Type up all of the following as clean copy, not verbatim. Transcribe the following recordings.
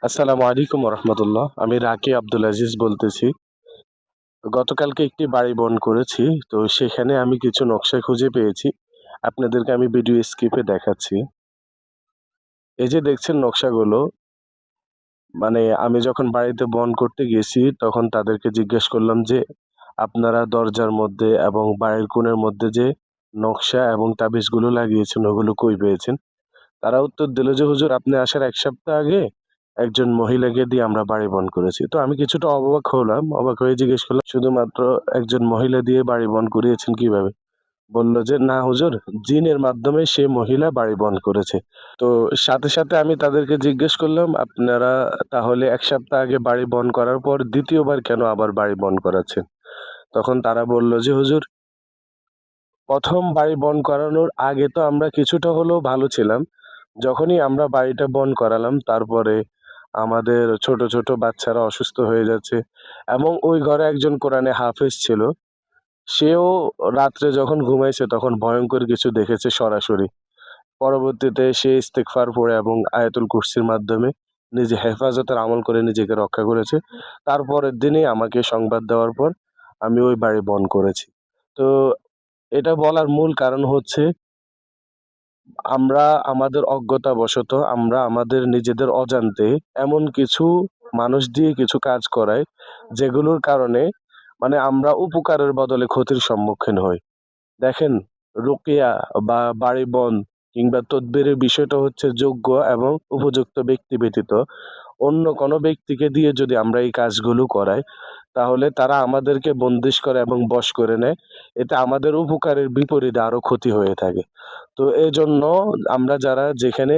আসসালামু আলাইকুম রহমতুল্লাহ। আমি রাকি আব্দুল আজিজ বলতেছি। গতকালকে একটি বাড়ি বন করেছি। তো সেখানে আমি কিছু নকশা খুঁজে পেয়েছি। আপনাদেরকে আমি ভিডিও স্ক্রিপে দেখাচ্ছি। এই যে দেখছেন নকশাগুলো, মানে আমি যখন বাড়িতে বন করতে গেছি তখন তাদেরকে জিজ্ঞেস করলাম যে আপনারা দরজার মধ্যে এবং বাড়ির কোণের মধ্যে যে নকশা এবং তাবিজগুলো লাগিয়েছেন ওগুলো কই পেয়েছেন? তারা উত্তর দিল যে হুজুর আপনি আসার ১ সপ্তাহ আগে একজন মহিলাকে দিয়ে আমরা বাড়ি বন্ধ করেছি। তো আমি কিছুটা অবাক হলাম। অবাক হয়ে জিজ্ঞেস করলাম, শুধুমাত্র একজন মহিলা দিয়ে বাড়ি বন্ধ করিয়েছেন কিভাবে? বলল যে, "না হুজুর, জিনের মাধ্যমে সে মহিলা বাড়ি বন্ধ করেছে।" তো সাথে, সাথে আমি তাদেরকে জিজ্ঞেস করলাম, "আপনারা তাহলে ১ সপ্তাহ আগে বাড়ি বন্ধ করার পর ২য় বার কেন আবার বাড়ি বন্ধ করাচ্ছেন?" তখন তারা বলল যে, "হুজুর, ১ম বাড়ি বন্ধ করানোর আগে তো আমরা কিছুটা হলেও ভালো ছিলাম। যখনই আমরা বাড়িটা বন্ধ করালাম তারপরে আমাদের ছোট, ছোট বাচ্চারা অসুস্থ হয়ে যাচ্ছে এবং ওই ঘরে একজন কোরআনে হাফেজ ছিল। সেও রাত্রে যখন ঘুমাইছে তখন ভয়ংকর কিছু দেখেছে সরাসরি। পরবর্তীতে সে ইস্তেগফার পড়ে এবং আয়াতুল কুরসির মাধ্যমে নিজে হেফাজতের আমল করে নিজেকে রক্ষা করেছে। তারপরের দিনই আমাকে সংবাদ দেওয়ার পর আমি ওই বাড়ি বন্ধ করেছি।" তো এটা বলার মূল কারণ হচ্ছে আমরা আমাদের অজ্ঞতাবশত আমরা আমাদের নিজেদের অজান্তে এমন কিছু মানুষ দিয়ে কিছু কাজ করাই যেগুলোর কারণে মানে আমরা উপকারের বদলে ক্ষতির সম্মুখীন হই। দেখেন, রুকিয়া বা বাড়ি বন কিংবা তদবিরের বিষয়টা হচ্ছে যোগ্য এবং উপযুক্ত ব্যক্তি ব্যতীত অন্য কোনো ব্যক্তিকে দিয়ে যদি আমরা এই কাজগুলো করাই, তাহলে তারা আমাদেরকে বন্দিশ করে এবং বশ করে নেয়। এতে আমাদের উপকারের বিপরীতে আরো ক্ষতি হয়ে থাকে। তো এজন্য আমরা যারা যেখানে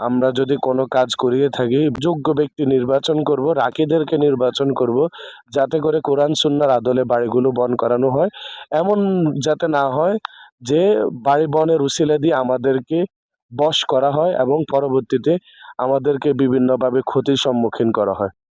আমরা যদি কোনো কাজ করিয়ে থাকি, যোগ্য ব্যক্তি নির্বাচন করব, রাকীদেরকে নির্বাচন করব, যাতে করে কোরআন সুন্নাহর আদলে বাড়িগুলো বন করানো হয়। এমন যাতে না হয় যে বাড়ি বনের উছিলা দিয়ে আমাদেরকে বশ করা হয় এবং পরবর্তীতে আমাদেরকে বিভিন্নভাবে ক্ষতির সম্মুখীন করা হয়।